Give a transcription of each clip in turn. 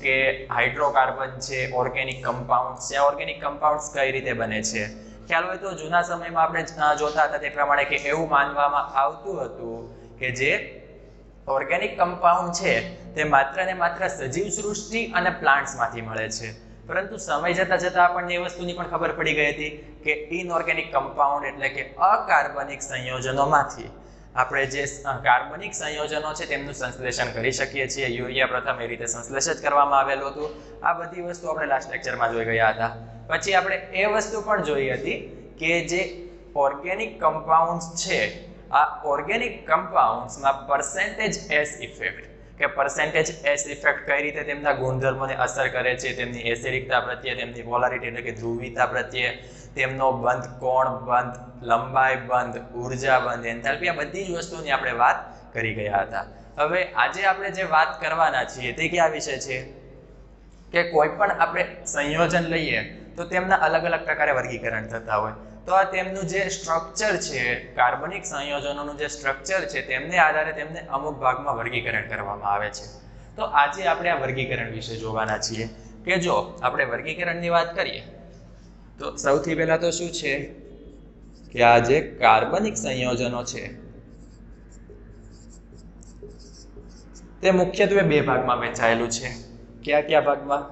કે હાઇડ્રોકાર્બન છે, organic compounds છે. ઓર્ગેનિક કમ્પાઉન્ડ્સ કઈ રીતે બને છે? ખ્યાલ હોય તો જૂના સમયમાં આપણે જોતા હતા તે પ્રમાણે કે એવું માનવામાં આવતું હતું કે જે ઓર્ગેનિક કમ્પાઉન્ડ છે તે માત્ર ને માત્ર સજીવ સૃષ્ટિ અને પ્લાન્ટ્સમાંથી મળે છે. પરંતુ સમય જતા જતા આપણને એ વસ્તુની પણ ખબર પડી ગઈ હતી કે ઇનઓર્ગેનિક કમ્પાઉન્ડ એટલે કે અકાર્બનિક સંયોજનોમાંથી આપણે જે કાર્બનિક સંયોજનો છે તેમનું સંશ્લેષણ કરી શકીએ છીએ. યુરિયા પ્રથમ એ રીતે સંશ્લેષિત કરવામાં આવેલું હતું. આ બધી વસ્તુ આપણે લાસ્ટ લેક્ચરમાં જોઈ ગયા હતા. પછી આપણે એ વસ્તુ પણ જોઈ હતી કે જે ઓર્ગેનિક કમ્પાઉન્ડ્સ છે, આ ઓર્ગેનિક કમ્પાઉન્ડ્સમાં પર્સેન્ટેજ એસ ઇફેક્ટ કે પર્સેન્ટેજ એસ ઇફેક્ટ કઈ રીતે તેમના ગુણધર્મોને અસર કરે છે, તેમની એસિડિકતા પ્રત્યે, તેમની પોલારિટી એટલે કે ધ્રુવીયતા પ્રત્યે, તેમનો બંધ કોણ બંધ, લંબાઈ બંધ, ઉર્જા બંધ, એન્થાલ્પી, આ બધી જ વસ્તુની આપણે વાત કરી ગયા હતા. હવે આજે આપણે જે વાત કરવાના છીએ તે કયા વિશે છે કે કોઈ પણ આપણે સંયોજન લઈએ તો તેમના અલગ અલગ પ્રકારે વર્ગીકરણ થતા હોય. તો આ તેમનું જે સ્ટ્રક્ચર છે, કાર્બનિક સંયોજનોનું જે સ્ટ્રક્ચર છે, તેમને આધારે તેમને અમુક ભાગમાં વર્ગીકરણ કરવામાં આવે છે. તો આજે આપણે આ વર્ગીકરણ વિશે જોવાના છીએ કે જો આપણે વર્ગીકરણની વાત કરીએ તો સૌથી પહેલા તો શું છે કે આ જે કાર્બનિક સંયોજનો છે તે મુખ્યત્વે બે ભાગમાં વહેંચાયેલું છે. કયા કયા ભાગમાં?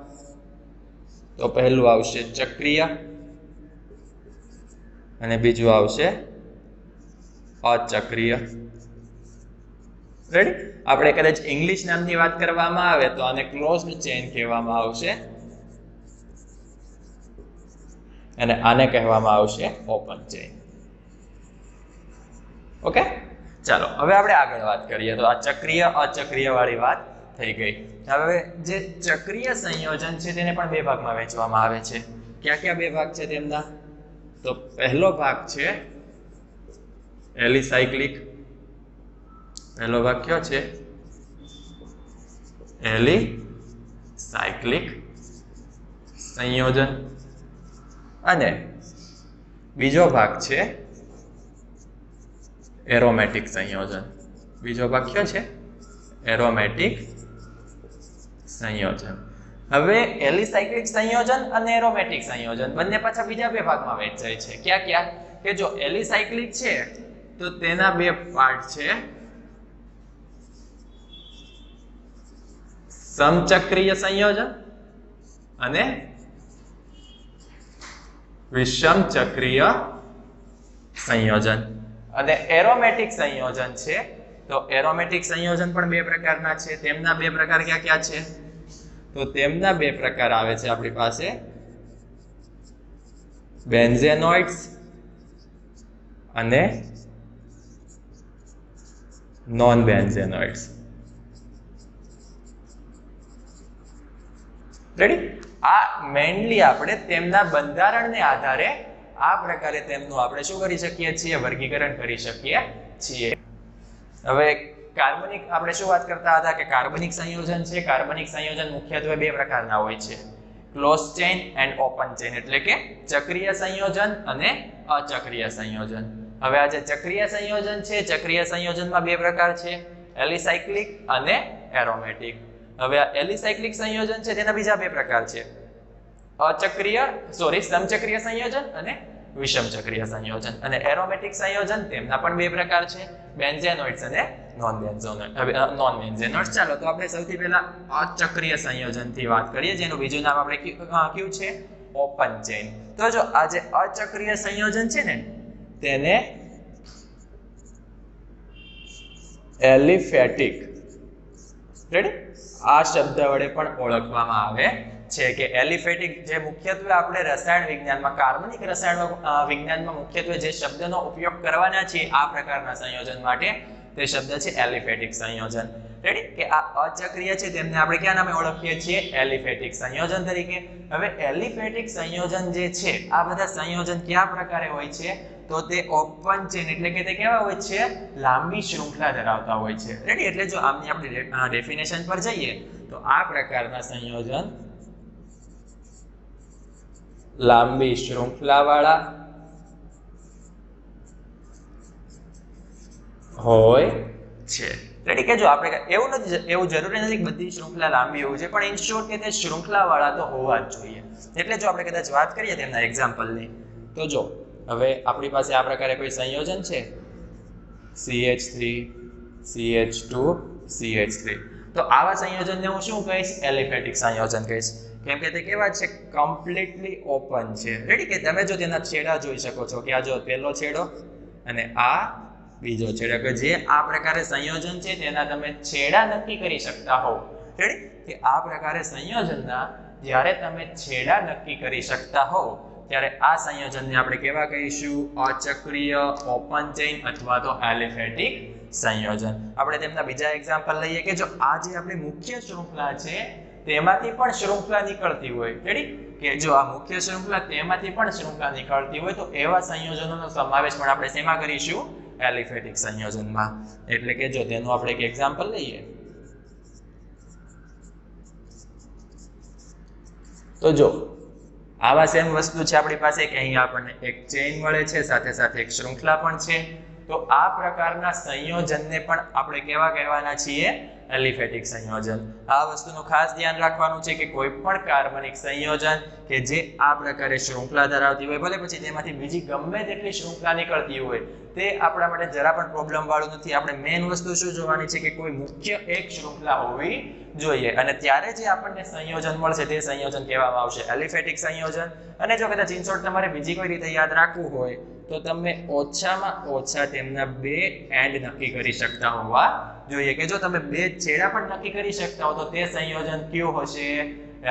તો પહેલું આવશે ચક્રીય અને બીજું આવશે અચક્રીય. રેડી? આપણે કદાચ ઇંગ્લિશ નામની વાત કરવામાં આવે તો આને ક્લોઝડ ચેઇન કહેવામાં આવશે અને આને કહેવામાં આવશે ઓપન ચેઇન. ઓકે, ચાલો હવે આપણે આગળ વાત કરીએ. તો આ ચક્રીય અચક્રીય વાળી વાત થઈ ગઈ. હવે જે ચક્રીય સંયોજન છે તેને પણ બે ભાગમાં વહેંચવામાં આવે છે. કયા કયા બે ભાગ છે તેમના? તો પહેલો ભાગ છે એલિસાયક્લિક. પહેલો ભાગ કયો છે? એલિસાયક્લિક સંયોજન. અને બીજો ભાગ છે એરોમેટિક સંયોજન. બીજો ભાગ કયો છે? એરોમેટિક સંયોજન. હવે એલિસાયક્લિક સંયોજન અને એરોમેટિક સંયોજન બંને પાછા બીજા બે ભાગમાં વહેંચાય છે. ક્યાં ક્યાં? કે જો એલિસાયક્લિક છે તો તેના બે પાર્ટ છે, સમચક્રીય સંયોજન અને વિષમચક્રીય સંયોજન. અને એરોમેટિક સંયોજન છે તો એરોમેટિક સંયોજન પણ બે પ્રકારના છે. તેમના બે પ્રકાર ક્યાં ક્યાં છે? તો તેમના બે પ્રકાર આવે છે આપણી પાસે બેન્ઝેનોઇડ્સ અને નોન બેન્ઝેનોઇડ્સ. રેડી? આ મેઇનલી આપણે તેમના બંધારણને આધારે આ પ્રકારે તેમનું આપણે શું કરી શકીએ છીએ? વર્ગીકરણ કરી શકીએ છીએ. હવે કાર્બનિક આપણે શું વાત કરતા હતા કે કાર્બનિક સંયોજન છે. કાર્બનિક સંયોજન મુખ્યત્વે બે પ્રકારના હોય છે, close chain and open chain, એટલે કે ચક્રીય સંયોજન અને અચક્રીય સંયોજન. હવે આ જે ચક્રીય સંયોજન છે, ચક્રીય સંયોજનમાં બે પ્રકાર છે, એલિસાયક્લિક અને એરોમેટિક. હવે આ એલિસાયક્લિક સંયોજન છે તેના બીજા બે પ્રકાર છે, સમચક્રીય સંયોજન અને વિષમચક્રીય સંયોજન. અને એરોમેટિક સંયોજન તેમના પણ બે પ્રકાર છે, બેન્ઝેનોઇડ્સ અને નોન બેન્ઝેનોઇડ્સ. ચાલો તો આપણે સૌથી પહેલા અચક્રીય સંયોજનથી વાત કરીએ, જેનું બીજું નામ આપણે કયું છે? Open chain. તો જો આ જે અચક્રીય સંયોજન છે ને તેને એલિફેટિક, રેડી, આ શબ્દ વડે પણ ઓળખવામાં આવે છે કે એલિફેટિક, જે મુખ્યત્વે આપણે રસાયણ વિજ્ઞાનમાં, કાર્બનિક રસાયણ વિજ્ઞાનમાં મુખ્યત્વે જે શબ્દનો ઉપયોગ કરવાના છે આ પ્રકારના સંયોજન માટે, તે શબ્દ છે એલિફેટિક સંયોજન. રેડી? કે આ અચક્રીય છે તેમને આપણે કયા નામે ઓળખીએ છીએ? એલિફેટિક સંયોજન તરીકે. હવે એલિફેટિક સંયોજન જે છે, આ બધા સંયોજન કયા પ્રકારે હોય છે? તો તે ઓપન ચેન એટલે કે તે કેવા હોય છે? લાંબી શૃંખલા ધરાવતા હોય છે. રેડી? એટલે જો આમની આપણે ડેફિનેશન પર જઈએ તો આ પ્રકારના સંયોજન લાંબી શૃંખલાવાળા હોય છે. રેડી કે જો આપણે એવું જરૂરી નથી કે બધી શૃંખલા લાંબી હોવી જોઈએ, પણ ઇન શોર્ટ કે તે શૃંખલાવાળા તો હોવા જ જોઈએ. એટલે જો આપણે કદાચ વાત કરીએ તેમના એક્ઝામ્પલની, તો જો હવે આપણી પાસે આ પ્રકારે કોઈ સંયોજન છે CH3 CH2 CH3, તો આવા સંયોજનને હું શું કહીશ? એલિફેટિક સંયોજન કહીશ. કેમ કે તે કેવા છે? કમ્પ્લીટલી ઓપન છે. રેડી કે તમે જો તેના છેડા જોઈ શકો છો કે આ જો પહેલો છેડો અને આ બીજો છેડો, કે જે આ પ્રકારે સંયોજન છે તેના તમે છેડા નક્કી કરી શકતા હો. રેડી કે આ પ્રકારે સંયોજનના જ્યારે તમે છેડા નક્કી કરી શકતા હો ત્યારે આ સંયોજનને આપણે કેવા કહીશું? અચક્રીય, ઓપન ચેઇન અથવા તો એલિફેટિક સંયોજન. આપણે તેમના બીજા એક્ઝામ્પલ લઈએ કે જો આ જે આપણી મુખ્ય શૃંખલા છે તેમાંથી પણ શૃંખલા નીકળતી હોય, રેડી કે જો આ મુખ્ય શૃંખલા તેમાંથી પણ શૃંખલા નીકળતી હોય તો એવા સંયોજનોનો સમાવેશ પણ આપણે શેમાં કરીશું? એલિફેટિક સંયોજનમાં. એટલે કે જો તેનું આપણે એક એક્ઝામ્પલ લઈએ તો જો આવા સેમ વસ્તુ છે આપણી પાસે કે અહીંયા આપણને એક ચેઇન મળે છે, સાથે સાથે એક શૃંખલા પણ છે. તો આ પ્રકારના સંયોજનને પણ આપણે કેવા કહેવાના છીએ? એલિફેટિક સંયોજન. આ વસ્તુનું ખાસ ધ્યાન રાખવાનું છે કે કોઈ પણ કાર્બનિક સંયોજન કે જે આ પ્રકારે શૃંખલા ધરાવતી હોય, ભલે પછી તેમાંથી બીજી ગમે તેટલી શૃંખલા નીકળતી હોય, તે આપણા માટે જરા પણ પ્રોબ્લેમ વાળું નથી. આપણે મેઇન વસ્તુ શું જોવાની છે કે કોઈ મુખ્ય એક શૃંખલા હોવી જોઈએ, અને ત્યારે જે આપણને સંયોજન મળશે તે સંયોજન કહેવામાં આવશે એલિફેટિક સંયોજન. અને જો કદાચ ઇન શોર્ટ તમારે બીજી કોઈ રીતે યાદ રાખવું હોય તો તમે ઓછામાં ઓછા તેમના બે એન્ડ નક્કી કરી શકતા હોવા જોઈએ, કે જો તમે બે છેડા પણ નક્કી કરી શકતા હો તો તે સંયોજન કયું હશે?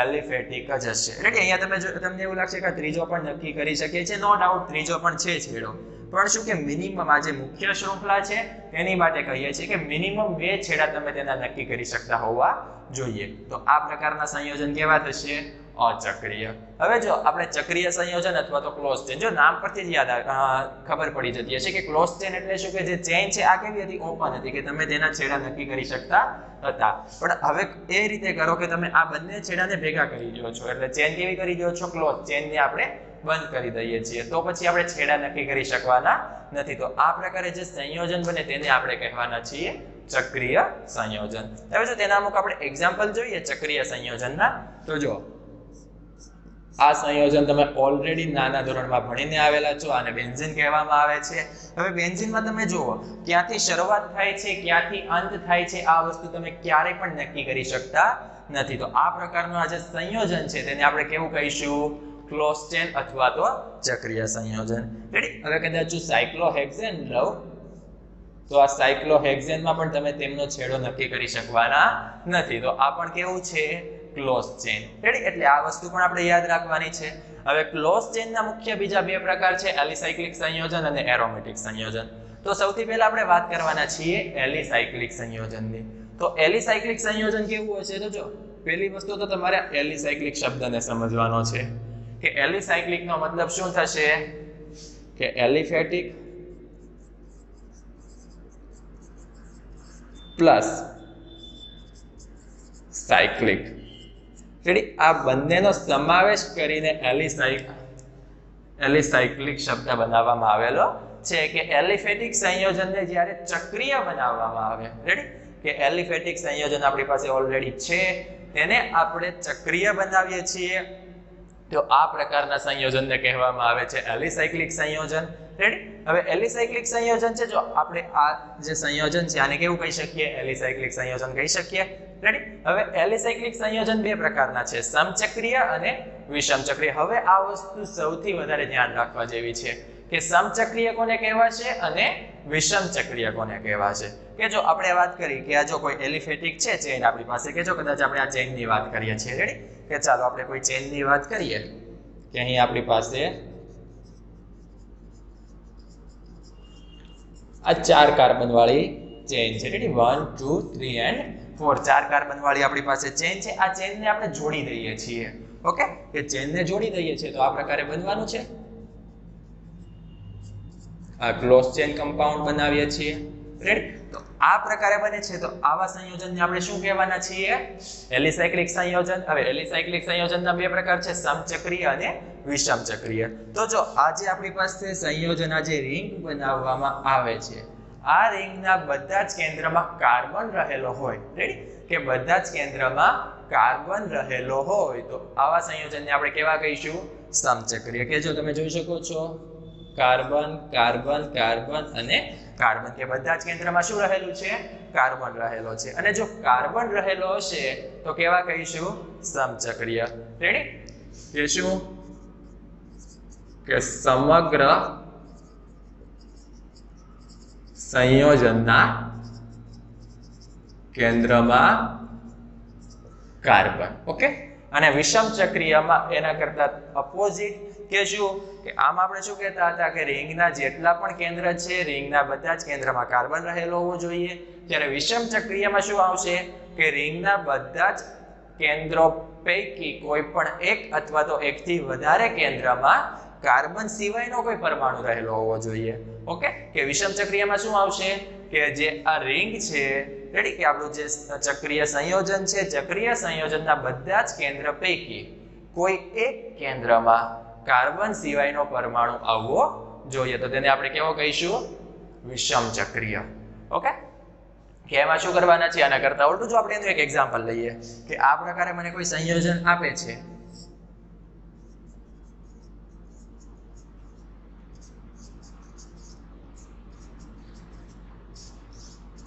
એલિફેટિક જ હશે. રેડી અહીંયા તમને એવું લાગશે કે ત્રીજો પણ નક્કી કરી શકીએ છીએ. નો ડાઉટ ત્રીજો પણ છે છેડો, પણ શું કે મિનિમમ આ જે મુખ્ય શૃંખલા છે તેની માટે કહીએ છીએ કે મિનિમમ બે છેડા તમે તેના નક્કી કરી શકતા હોવા જોઈએ. તો આ પ્રકારના સંયોજન કેવા થશે? અચક્રીય. હવે જો આપણે ચક્રીય સંયોજન અથવા તો ક્લોઝ ચેન, જો નામ પરથી જ ખબર પડી જતી હશે કે ક્લોઝ ચેન એટલે શું કે જે ચેન છે આ કેવી હતી? ઓપન હતી, કે તમે તેના છેડા નક્કી કરી શકતા હતા. પણ હવે એ રીતે કરો કે તમે આ બંને છેડાને ભેગા કરી દો છો, એટલે ચેન કેવી કરી દો છો? ક્લોઝ ચેનને આપણે બંધ કરી દઈએ છીએ, તો પછી આપણે છેડા નક્કી કરી શકવાના નથી. તો આ પ્રકારે જે સંયોજન બને તેને આપણે કહેવાના છીએ ચક્રીય સંયોજન. હવે જો તેના અમુક આપણે એક્ઝામ્પલ જોઈએ ચક્રીય સંયોજનના, તો જો આ સંયોજન તમે ઓલરેડી નાના ધોરણમાં ભણીને આવેલા છો, આને બેન્ઝીન કહેવામાં આવે છે. હવે બેન્ઝીનમાં તમે જુઓ ક્યાંથી શરૂઆત થાય છે, ક્યાંથી અંત થાય છે, આ વસ્તુ તમે ક્યારેય પણ નક્કી કરી શકતા નથી. તો આ પ્રકારનું આ જે સંયોજન છે તેને આપણે કેવું કહીશું? ક્લોઝ ચેન અથવા તો ચક્રીય સંયોજન. રેડી? હવે કદાચ જો સાયક્લોહેક્સેન લઉં તો આ સાયક્લોહેક્સેનમાં પણ તમે તેમનો છેડો નક્કી કરી શકવાના નથી. તો આ પણ કેવું છે? Close chain. રેડી? એટલે આ વસ્તુ પણ આપણે યાદ રાખવાની છે. હવે ક્લોઝ ચેનના મુખ્ય બીજા બે પ્રકાર છે, એલિસાયક્લિક સંયોજન અને એરોમેટિક સંયોજન. તો સૌથી પહેલા આપણે વાત કરવાના છીએ એલિસાયક્લિક સંયોજનની. તો એલિસાયક્લિક સંયોજન કેવું હશે? તો જો પહેલી વસ્તુ તો તમારે એલિસાયક્લિક શબ્દને સમજવાનો છે કે એલિસાયક્લિક નો મતલબ શું થશે? કે એલિફેટિક પ્લસ સાયક્લિક. રેડી? આ બંનેનો સમાવેશ કરીને એલિસાયક્લિક શબ્દ બનાવવામાં આવેલો છે. કે એલિફેટિક સંયોજનને જ્યારે ચક્રીય બનાવવામાં આવે, રેડી, કે એલિફેટિક સંયોજન આપણી પાસે ઓલરેડી છે તેને આપણે ચક્રીય બનાવીએ છીએ, તો આ પ્રકારના સંયોજનને કહેવામાં આવે છે એલિસાયક્લિક સંયોજન. રેડી? હવે એલિસાયક્લિક સંયોજન છે, જો આપણે આ જે સંયોજન છે આને કેવું કહી શકીએ? એલિસાયક્લિક સંયોજન કહી શકીએ. રેડી? હવે એલિસાયક્લિક સંયોજન બે પ્રકારના છે, સમચક્રીય અને વિષમચક્રીય. હવે આ વસ્તુ સૌથી વધારે ધ્યાન રાખવા જેવી છે કે સમચક્રીય કોને કહેવાશે અને વિષમચક્રીય કોને કહેવાશે. કે જો આપણે વાત કરી કે આ જો કોઈ એલિફેટિક છે ચેન આપણી પાસે, કે જો કદાચ આપણે આ ચેનની વાત કરીએ છીએ, રેડી, કે ચાલો આપણે કોઈ ચેનની વાત કરીએ કે અહીં આપણી પાસે આ 4 કાર્બન વાળી ચેન છે. રેડી? 1 2 3 and 4 4 કાર્બન વાળી આપણી પાસે ચેન છે. આ ચેનને આપણે જોડી દઈએ છીએ. ઓકે? કે ચેનને જોડી દઈએ છીએ તો આ પ્રકારે બનવાનું છે. આ ક્લોઝ ચેન કમ્પાઉન્ડ બનાવીએ છીએ. રેડી? તો આ પ્રકારે બને છે. તો આવા સંયોજનને આપણે શું કહેવાના છીએ? એલિસાયક્લિક સંયોજન. હવે એલિસાયક્લિક સંયોજનના બે પ્રકાર છે, સમચક્રીય અને વિષમચક્રીય. તો જો આજે આપણી પાસે સંયોજન, આ જે રિંગ બનાવવામાં આવે છે, આ રિંગના બધા જ કેન્દ્રમાં કાર્બન રહેલો હોય, રેડી, કે બધા જ કેન્દ્રમાં કાર્બન રહેલો હોય તો આવા સંયોજનને આપણે કેવા કહીશું? સમચક્રીય. કે જો તમે જોઈ શકો છો કાર્બન કાર્બન કાર્બન અને કાર્બન, કે બધા જ કેન્દ્રમાં શું રહેલું છે? કાર્બન રહેલો છે. અને જો કાર્બન રહેલો હશે તો કેવા કહીશું? સમચક્રીય. રેડી? કે શું? કે સમગ્ર સંયોજનના કેન્દ્રમાં કાર્બન. ઓકે. અને વિષમ ચક્રીયમાં એના કરતા અપોઝિટ, કે શું? કે આમ આપણે શું કહેતા હતા કે રિંગના જેટલા પણ કેન્દ્ર છે, રિંગના બધા જ કેન્દ્રમાં કાર્બન રહેલો હોવો જોઈએ. ત્યારે વિષમ ચક્રીયમાં શું આવશે? કે રિંગના બધા જ કેન્દ્રો પૈકી કોઈ પણ એક અથવા તો એકથી વધારે કેન્દ્રમાં કાર્બન સિવાયનો કોઈ પરમાણુ રહેલો હોવો જોઈએ. ઓકે. કે વિષમ ચક્રીયમાં શું આવશે? કે જે આ રિંગ છે, રેડી, કે આપણું જે ચક્રીય સંયોજન છે, ચક્રીય સંયોજનના બધા જ કેન્દ્ર પૈકી કોઈ એક કેન્દ્રમાં કાર્બન સિવાયનો પરમાણુ આવવો જોઈએ. તો તેને આપણે કેવો કહીશું? વિષમ ચક્રીય. ઓકે. કે એમાં શું કરવાના છે? આના કરતા ઉલટું જો આપણે એનું એક એક્ઝામ્પલ લઈએ કે આ પ્રકારે મને કોઈ સંયોજન આપે છે,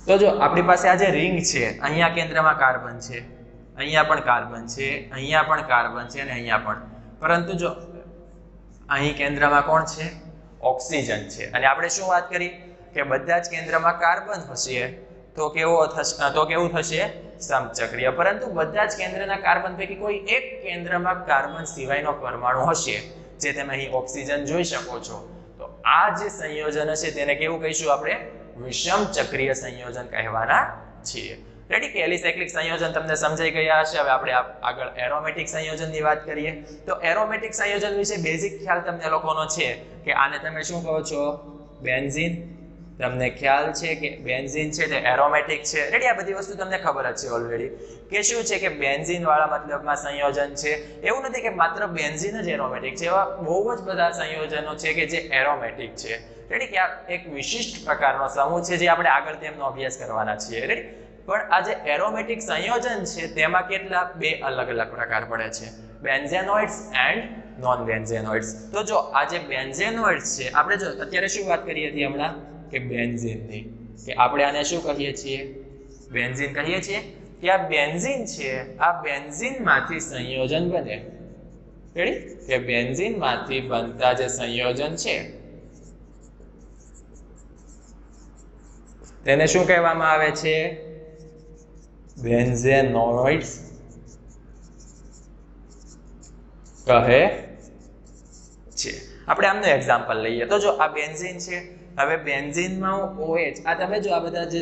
તો જો આપણી પાસે આ જે રિંગ છે, અહીંયા કેન્દ્રમાં કાર્બન છે, અહીંયા પણ કાર્બન છે, અહીંયા પણ કાર્બન છે અને અહીંયા પણ, પરંતુ જો અહીં કેન્દ્રમાં કોણ છે? ઓક્સિજન છે. અને આપણે શું વાત કરી કે બધા જ કેન્દ્રમાં કાર્બન હશે તો કેવું થશે? સમચક્રીય. પરંતુ બધા જ કેન્દ્રના કાર્બન પૈકી કોઈ એક કેન્દ્રમાં કાર્બન સિવાયનો પરમાણુ હશે, જે તમે અહીં ઓક્સિજન જોઈ શકો છો, તો આ જે સંયોજન હશે તેને કેવું કહીશું આપણે? વિષમ ચક્રીય સંયોજન કહેવાના છીએ. રેડી? કે એલિસાયક્લિક સંયોજન તમને સમજાઈ ગયા હશે. હવે આપણે આગળ એરોમેટિક સંયોજનની વાત કરીએ. તો એરોમેટિક સંયોજન વિશે બેઝિક ખ્યાલ તમને લોકોનો છે કે આને તમે શું કહો છો? બેન્ઝીન. તમને ખ્યાલ છે કે બેન્ઝીન છે તે એરોમેટિક છે. રેડી? આ બધી વસ્તુ તમને ખબર જ છે ઓલરેડી. કે શું છે કે બેન્ઝીન વાળા મતલબમાં સંયોજન છે. એવું નથી કે માત્ર બેન્ઝીન જ એરોમેટિક છે, એવા બહુ જ બધા સંયોજનો છે કે જે એરોમેટિક છે. રેડી? કે આ એક વિશિષ્ટ પ્રકારનો સમૂહ છે જે આપણે આગળ તેમનો અભ્યાસ કરવાના છીએ. રેડી? પણ આ જે એરોમેટિક સંયોજન છે તેમાં કેટલા? બે અલગ અલગ પ્રકાર પડે છે, બેન્ઝેનોઇડ્સ એન્ડ નોન બેન્ઝેનોઇડ્સ. તો જો આ જે બેન્ઝેનોઇડ્સ છે, આપણે જો અત્યારે શું વાત કરી હતી હમણાં કે બેન્ઝીનની, કે આપણે આને શું કહીએ છીએ? બેન્ઝીન કહીએ છીએ. કે આ બેન્ઝીન છે, આ બેન્ઝીનમાંથી સંયોજન બને. રેડી? કે બેન્ઝીનમાંથી બનતા જે સંયોજન છે તેને શું કહેવામાં આવે છે? બેન્ઝેનોઇડ્સ કહે છે. આપણે આમનું એક્ઝામ્પલ લઈએ તો જો આ બેન્ઝીન છે, હવે બેન્ઝીનમાં OH, આ તમે જો આ બધા જે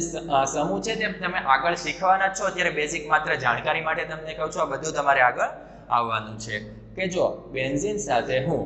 સમૂહ છે તે તમે આગળ શીખવાના છો. અત્યારે બેઝિક માત્ર જાણકારી માટે તમને કહું છું, આ બધું તમારે આગળ આવવાનું છે. કે જો બેન્ઝીન સાથે હું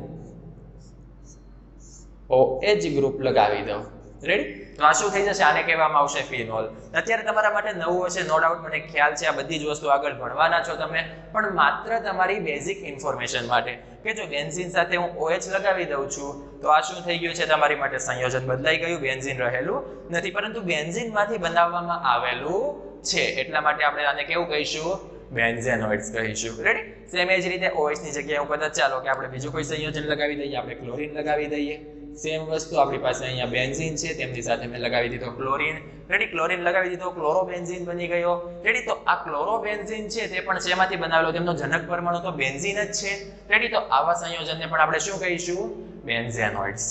OH ગ્રુપ લગાવી દઉં, રેડી, તો આ શું થઈ જશે? આને કહેવામાં આવશે ફિનોલ. અત્યારે તમારા માટે નવું હશે, નો ડાઉટ, મને ખ્યાલ છે. આ બધી જ વસ્તુ આગળ ભણવાના છો તમે, પણ માત્ર તમારી બેઝિક ઇન્ફોર્મેશન માટે કે જો બેન્ઝીન સાથે હું OH લગાવી દઉં છું તો આ શું થઈ ગયું છે? તમારી માટે સંયોજન બદલાઈ ગયું. બેન્ઝીન રહેલું નથી, પરંતુ બેન્ઝીનમાંથી બનાવવામાં આવેલું છે. એટલા માટે આપણે આને કેવું કહીશું? બેન્ઝેનોઇડ્સ કહીશું. રેડી? સેમ એ જ રીતે OH ની જગ્યાએ હું કદાચ ચાલો કે આપણે બીજું કોઈ સંયોજન લગાવી દઈએ, આપણે ક્લોરીન લગાવી દઈએ. સેમ વસ્તુ આપણી પાસે અહીંયા બેન્ઝીન છે, તેમની સાથે મેં લગાવી દીધો ક્લોરીન. રેડી? ક્લોરીન લગાવી દીધો, ક્લોરોબેન્ઝીન બની ગયો. રેડી? તો આ ક્લોરોબેન્ઝીન છે તે પણ શેમાંથી બનાવેલો? તેમનો જનક પરમાણુ તો બેન્ઝીન જ છે. રેડી? તો આવા સંયોજનને પણ આપણે શું કહીશું? બેન્ઝેનોઇડ્સ.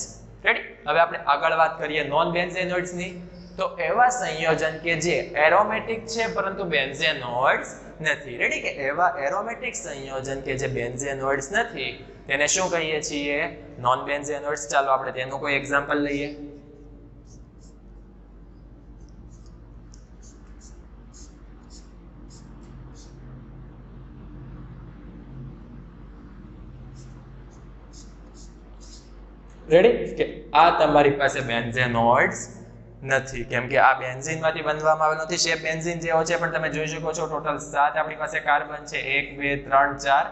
રેડી? હવે આપણે આગળ વાત કરીએ નોન બેન્ઝેનોઇડ્સની. તો એવા સંયોજન કે જે એરોમેટિક છે પરંતુ બેન્ઝેનોઇડ્સ નથી. રેડી? કે એવા એરોમેટિક સંયોજન કે જે બેન્ઝેનોઇડ્સ નથી તેને શું કહીએ છીએ? નોન બેન્ઝેનોઇડ્સ. ચાલો આપણે તેનું કોઈ એક્ઝામ્પલ લઈએ. રેડી? કે આ તમારી પાસે બેન્ઝેનોઇડ્સ નથી, કેમ કે આ બેન્ઝીનમાંથી બનવામાં આવેલો નથી. શેપ બેન્ઝીન જેવો છે, પણ તમે જોઈ શકો છો ટોટલ 7 આપણી પાસે કાર્બન છે. 1 2 3 4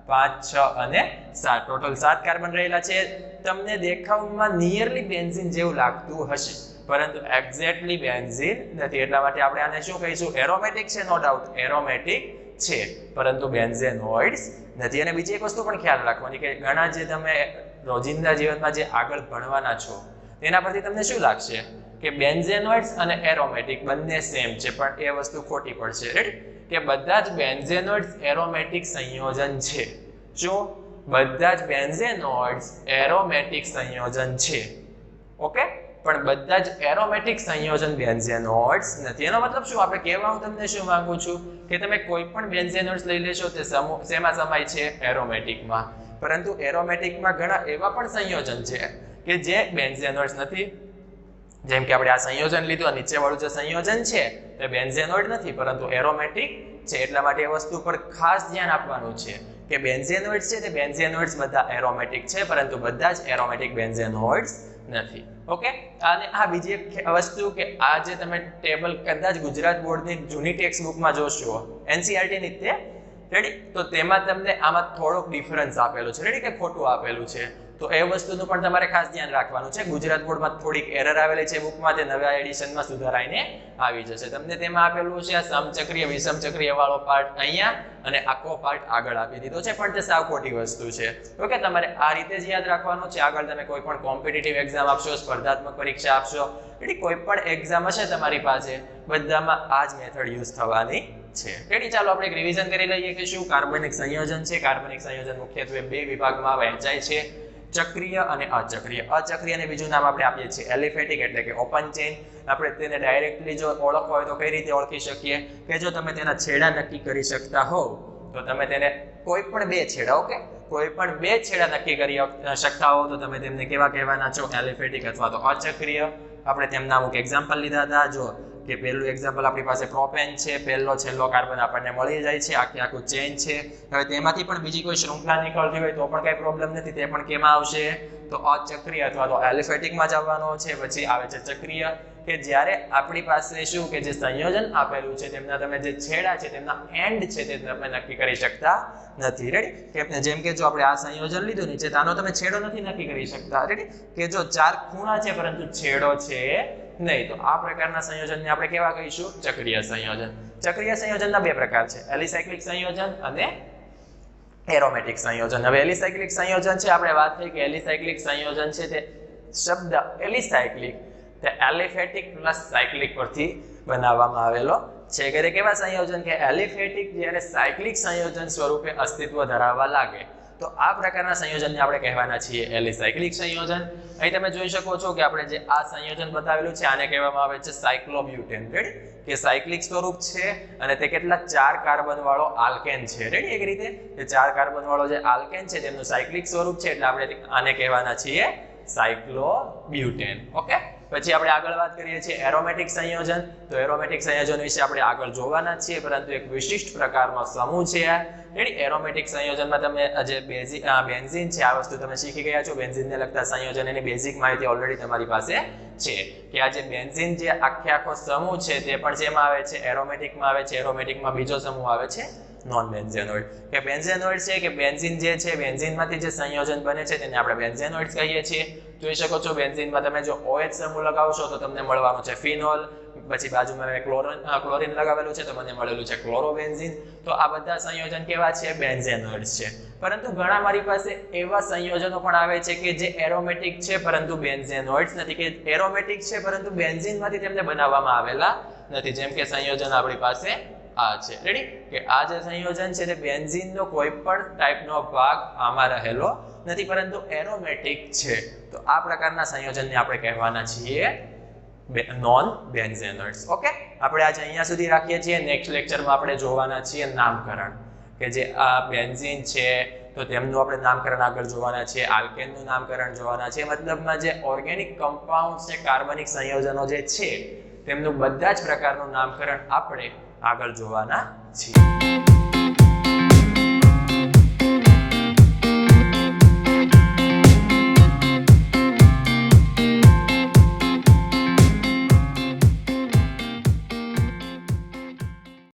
5, 6 અને 7 ટોટલ 7 કાર્બન રહેલા છે. તમને દેખાવમાં નિયરલી બેન્ઝીન જેવું લાગતું હશે, પરંતુ એક્ઝેક્ટલી બેન્ઝીન નથી. એટલા માટે આપણે આને શું કહીશું? એરોમેટિક છે, નો ડાઉટ એરોમેટિક છે, પરંતુ બેન્ઝેનોઇડ્સ નથી. અને બીજી એક વસ્તુ પણ ખ્યાલ રાખવાની કે ઘણા જે તમે રોજિંદા જીવનમાં જે આગળ ભણવાના છો તેના પરથી તમને શું લાગશે કે બેન્ઝેનોઇડ્સ અને એરોમેટિક બંને સેમ છે, પણ એ વસ્તુ ખોટી પડશે. રેડી? કે બધા જ બેન્ઝેનોઇડ્સ એરોમેટિક સંયોજન છે. શું? બધા જ બેન્ઝેનોઇડ્સ એરોમેટિક સંયોજન છે. ઓકે? પણ બધા જ એરોમેટિક સંયોજન બેન્ઝેનોઇડ્સ નથી. એનો મતલબ શું? આપણે કહેવા હું તમને શું માંગુ છું કે તમે કોઈ પણ બેન્ઝેનોઇડ્સ લઈ લેશો તે શેમાં સમાય છે? એરોમેટિકમાં. પરંતુ એરોમેટિકમાં ઘણા એવા પણ સંયોજન છે કે જે બેન્ઝેનોઇડ્સ નથી. જેમ કે આપણે આ સંયોજન લીધું, નીચે વાળું જે સંયોજન છે તે બેન્ઝેનોઇડ નથી, પરંતુ એરોમેટિક છે. એટલા માટે એ વસ્તુ પર ખાસ ધ્યાન આપવાનું છે કે બેન્ઝેનોઇડ્સ છે તે બેન્ઝેનોઇડ્સ બધા એરોમેટિક છે, પરંતુ બધા જ એરોમેટિક બેન્ઝેનોઇડ્સ નથી. ઓકે? અને આ બીજી એક વસ્તુ કે આ જે તમે ટેબલ કદાચ ગુજરાત બોર્ડની જૂની ટેક્સ્ટ બુકમાં જોશો, એનસીઈઆરટી ની તે, રેડી? તો તેમાં તમને આમાં થોડોક ડિફરન્સ આપેલો છે, રેડી? કે ખોટું આપેલું છે. તો એ વસ્તુનું પણ તમારે ખાસ ધ્યાન રાખવાનું છે. ગુજરાત બોર્ડમાં થોડીક એરર આવેલી છે બુકમાં, તે નવા એડિશનમાં સુધારાઈને આવી જશે. તમને તેમાં આપેલું છે સમચક્રીય વિષમચક્રીય વાળો પાર્ટ અહીંયા અને આખો પાર્ટ આગળ આપી દીધો છે, પણ તે સાવ ખોટી વસ્તુ છે. ઓકે? તમારે આ રીતે જ યાદ રાખવાનું છે. આગળ તમે કોઈ પણ કોમ્પિટિટિવ એક્ઝામ આપશો, સ્પર્ધાત્મક પરીક્ષા આપશો, એટલે કોઈ પણ એક્ઝામ હશે તમારી પાસે, બધામાં આ જ મેથડ યુઝ થવાની છે. રેડી? ચાલો આપણે એક રિવિઝન કરી લઈએ કે શું કાર્બનિક સંયોજન છે. કાર્બનિક સંયોજન મુખ્યત્વે બે વિભાગમાં વહેંચાય છે, ચક્રીય અને અચક્રીય. અચક્રીયને બીજું નામ આપણે આપીએ છીએ એલિફેટિક, એટલે કે ઓપન ચેઇન. આપણે તેને ડાયરેક્ટલી જો ઓળખવા હોય તો કઈ રીતે ઓળખી શકીએ કે જો તમે તેના છેડા નક્કી કરી શકતા હોવ તો તમે તેને કોઈ પણ બે છેડા, ઓકે, કોઈ પણ બે છેડા નક્કી કરી શકતા હો તો તમે તેમને કેવા કહેવાના છો? એલિફેટિક અથવા તો અચક્રીય. આપણે તેમના અમુક એક્ઝામ્પલ લીધા હતા. જો કે પહેલું એક્ઝામ્પલ આપણી પાસે પ્રોપેન છે, પહેલો છેલ્લો કાર્બન આપણને મળી જાય છે, આખું ચેન છે. હવે તેમાંથી પણ બીજી કોઈ શૃંખલા નીકળતી હોય તો પણ કઈ પ્રોબ્લેમ નથી, તે પણ કેમાં આવશે? તો અચક્રીય અથવા તો એલિફેટિકમાં જ આવવાનો છે. પછી આવે છે ચક્રીય, કે જ્યારે આપણી પાસે શું કે જે સંયોજન આપેલું છે તેમના તમે જે છેડા છે તેમના એન્ડ છે તે તમે નક્કી કરી શકતા નથી. રેડી? કે જેમ કે જો આપણે આ સંયોજન લીધું નીચે, તાનો તમે છેડો નથી નક્કી કરી શકતા. રેડી? કે જો 4 ખૂણા છે પરંતુ છેડો છે નહીં, તો આ પ્રકારના સંયોજનને આપણે કેવા કહીશું? ચક્રીય સંયોજન. ચક્રીય સંયોજનના બે પ્રકાર છે, એલિસાયક્લિક સંયોજન અને એરોમેટિક સંયોજન. હવે એલિસાયક્લિક સંયોજન છે, આપણે વાત થઈ કે એલિસાયક્લિક સંયોજન છે તે શબ્દ એલિસાયક્લિક તે એલિફેટિક પ્લસ સાયક્લિક પરથી બનાવવામાં આવેલો છે. કે કેવા સંયોજન કે એલિફેટિક જ્યારે સાયક્લિક સંયોજન સ્વરૂપે અસ્તિત્વ ધરાવવા લાગે તો આ પ્રકારના સંયોજનને આપણે કહેવાના છીએ એલિસાયક્લિક સંયોજન. અહીં તમે જોઈ શકો છો કે આપણે જે આ સંયોજન બતાવેલું છે આને કહેવામાં આવે છે સાયક્લોબ્યુટેન. રેડી? કે સાયક્લિક સ્વરૂપ છે અને તે કેટલા 4 કાર્બન વાળો આલ્કેન છે. રેડી? એક રીતે તે 4 કાર્બન વાળો જે આલ્કેન છે તેમનું સાયક્લિક સ્વરૂપ છે, એટલે આપણે આને કહેવાના છીએ સાયક્લોબ્યુટેન. ઓકે? પછી આપણે આગળ વાત કરીએ છીએ એરોમેટિક સંયોજન. તો એરોમેટિક સંયોજન વિશે આપણે આગળ જોવાના છીએ, પરંતુ એક વિશિષ્ટ પ્રકારનો સમૂહ છે આ. રેડી? એરોમેટિક સંયોજનમાં તમે જે બેન્ઝીન છે આ વસ્તુ તમે શીખી ગયા છો. બેન્ઝીનને લગતા સંયોજન એની બેઝિક માહિતી ઓલરેડી તમારી પાસે છે કે આ જે બેન્ઝીન જે આખો સમૂહ છે તે પણ જેમાં આવે છે? એરોમેટિકમાં આવે છે. એરોમેટિકમાં બીજો સમૂહ આવે છે નોન બેન્ઝેનોઇડ. કે બેન્ઝેનોઇડ છે કે બેન્ઝીન જે છે, બેન્ઝીનમાંથી જે સંયોજન બને છે તેને આપણે બેન્ઝેનોઇડ્સ કહીએ છીએ. જોઈ શકો છો બેન્ઝીનમાં તમે જો OH સમૂહ લગાવશો તો તમને મળવાનું છે ફિનોલ. પછી બાજુમાં મેં ક્લોરીન લગાવેલું છે તો મને મળેલું છે ક્લોરોબેન્ઝીન. તો આ બધા સંયોજન કેવા છે? બેન્ઝેનોઇડ્સ છે. પરંતુ ઘણા મારી પાસે એવા સંયોજનો પણ આવે છે કે જે એરોમેટિક છે પરંતુ બેન્ઝેનોઇડ્સ નથી, કે એરોમેટિક છે પરંતુ બેન્ઝીનમાંથી તેમને બનાવવામાં આવેલા નથી. જેમ કે સંયોજન આપણી પાસે આ છે. રેડી? કે આ જે સંયોજન છે તે બેન્ઝીનનો કોઈ પણ ટાઈપનો ભાગ આમાં રહેલો નથી, પરંતુ એરોમેટિક છે. તો આ પ્રકારના સંયોજનને આપણે કહેવાના છીએ નોન બેન્ઝેનોઇડ્સ. ઓકે? આપણે આજે અહીંયા સુધી રાખીએ છીએ. નેક્સ્ટ લેક્ચરમાં આપણે જોવાના છીએ નામકરણ, કે જે આ બેન્ઝીન છે તો તેમનું આપણે નામકરણ આગળ જોવાના છીએ, આલ્કેનનું નામકરણ જોવાના છે. મતલબમાં જે ઓર્ગેનિક કમ્પાઉન્ડ છે, કાર્બનિક સંયોજનો જે છે તેમનું બધા જ પ્રકારનું નામકરણ આપણે આગળ જોવાના છીએ.